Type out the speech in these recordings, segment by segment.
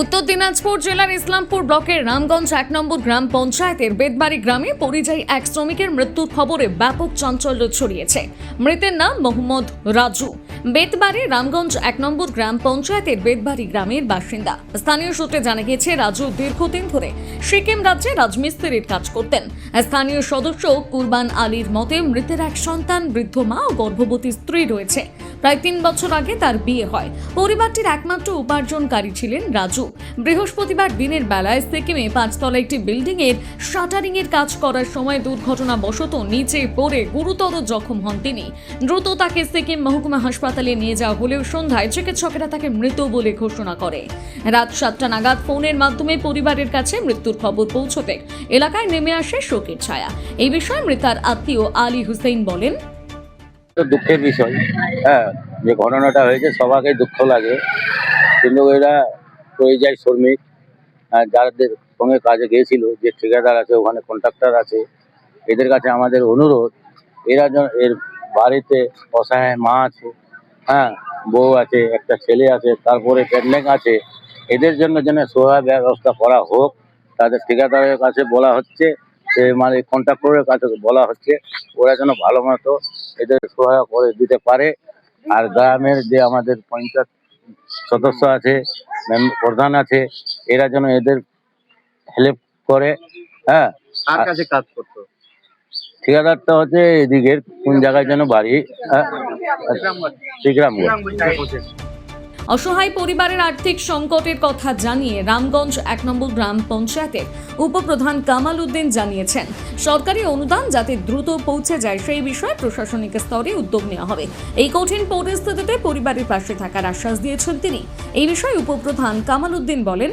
উত্তর দিনাজপুর জেলার ইসলামপুর ব্লকের রামগঞ্জ 1 নম্বর গ্রাম পঞ্চায়েতের বেদবাড়ি গ্রামে পরিযায়ী এক শ্রমিকের মৃত্যুর খবরে ব্যাপক চাঞ্চল্য ছড়িয়েছে। মৃতের নাম মোহাম্মদ রাজু। বেদবাড়ি রামগঞ্জ 1 নম্বর গ্রাম পঞ্চায়েতের বেদবাড়ি গ্রামের বাসিন্দা। স্থানীয় সূত্রে জানা গেছে রাজু দীর্ঘদিন ধরে সিকিম রাজ্যে রাজমিস্ত্রির কাজ করতেন। স্থানীয় সদস্য কুরবান আলীর মতে মৃতের এক সন্তান, বৃদ্ধ মা ও গর্ভবতী স্ত্রী রয়েছে। প্রায় 3 বছর আগে তার বিয়ে হয়। পরিবারটির একমাত্র উপার্জনকারী ছিলেন রাজু। বৃহস্পতিবার দিনের বেলায় সিকিমে 5 তলা একটি বিল্ডিং এর শাটারিং এর কাজ করার সময় দুর্ঘটনাবশত নিচে পড়ে গুরুতর জখম হন তিনি। দ্রুত তাকে সিকিম মহকুমা হাসপাতালে নিয়ে যাওয়া হলেও সন্ধ্যায় চিকিৎসকেরা তাকে মৃত বলে ঘোষণা করে। রাত 7টা নাগাদ ফোনের মাধ্যমে পরিবারের কাছে মৃত্যুর খবর পৌঁছতে এলাকায় নেমে আসে শোকের ছায়া। এই বিষয়ে মৃতার আত্মীয় আলী হুসেইন বলেন, দুঃখের বিষয়, যে ঘটনাটা হয়েছে সবাইকে দুঃখ লাগে, কিন্তু এরা পরিযায়ী শ্রমিক যাদের সঙ্গে কাজে গিয়েছিল, যে ঠিকাদার আছে, ওখানে কন্ট্রাক্টর আছে, এদের কাছে আমাদের অনুরোধ, এরা যেন এর বাড়িতে অসহায় মা আছে, বউ আছে, একটা ছেলে আছে, তারপরে প্রেগনেন্ট আছে, এদের জন্য যেন সহায় ব্যবস্থা করা হোক। তাদের ঠিকাদারের কাছে বলা হচ্ছে, সে মানে কন্ট্রাক্টরের কাছে বলা হচ্ছে, ওরা যেন ভালো মতো এদের সহায় করে দিতে পারে। আর গ্রামের যে আমাদের পঞ্চায়েত সদস্য আছে, প্রধান আছে, এরা যেন এদের হেল্প করে। কার কাছে কাজ করতো? ঠিকাদারটা হচ্ছে এদিকের কোন জায়গায় যেন বাড়ি, শ্রীগ্রামগঞ্জ। অসহায় পরিবারের আর্থিক সংকটের কথা জানিয়ে রামগঞ্জ 1 নম্বর গ্রাম পঞ্চায়েতের উপপ্রধান কামাল উদ্দিন জানিয়েছেন, সরকারি অনুদান যাতে দ্রুত পৌঁছে যায় সেই বিষয়ে প্রশাসনিক স্তরে উদ্যোগ নেওয়া হবে। এই কঠিন পরিস্থিতিতে পরিবারের পাশে থাকার আশ্বাস দিয়েছেন তিনি। এই বিষয়ে উপপ্রধান কামাল উদ্দিন বলেন,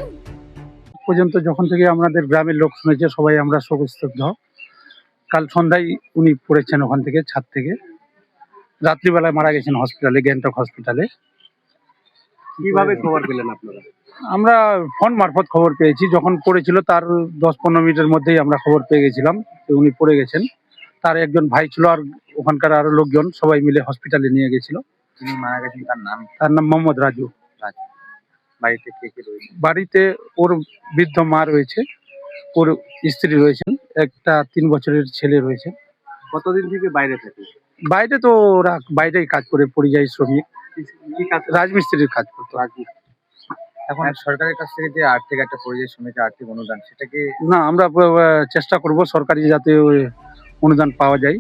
পর্যন্ত যখন থেকে আমাদের গ্রামের লোক শুনেছে, সবাই আমরা শোকস্তব্ধ। কাল সন্ধ্যায় উনি পড়েছেন ওখান থেকে, ছাদ থেকে। রাত্রিবেলায় মারা গেছেন হসপিটালে, গ্যাংটক হসপিটালে। কিভাবে খবর পেলেন আপনারা? আমরা ফোন মারফত খবর পেয়েছি। যখন পড়েছিল তার 10-15 মিনিটের মধ্যেই আমরা খবর পেয়ে গেছিলাম যে উনি পড়ে গেছেন। তার একজন ভাই ছিল, আর ওখানকার আরো লোকজন সবাই মিলে হসপিটালে নিয়ে গেছিল। তিনি মারা গেছেন, তার নাম মোহাম্মদ রাজু। বাড়িতে কে কে রয়েছে? বাড়িতে ওর বৃদ্ধ মা রয়েছে, ওর স্ত্রী রয়েছেন, একটা 3 বছরের ছেলে রয়েছে। কতদিন থেকে বাইরে থাকে? বাইরে তো ওরা বাইরেই কাজ করে, পরিযায়ী শ্রমিক, কি কাজ? রাজমিস্ত্রির কাজ করতো। এখন সরকারের কাছ থেকে যে আর্থিক একটা পরিযায়ী শ্রমিকের আর্থিক অনুদান, সেটাকে না, আমরা চেষ্টা করব সরকারি যাতে ওই অনুদান পাওয়া যায়।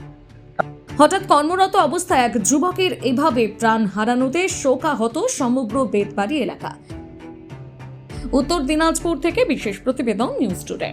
হঠাৎ কর্মরত অবস্থায় এক যুবকের এভাবে প্রাণ হারানোতে শোকাহত সমগ্র বেদবাড়ি এলাকা। উত্তর দিনাজপুর থেকে বিশেষ প্রতিবেদন, নিউজ টুডে।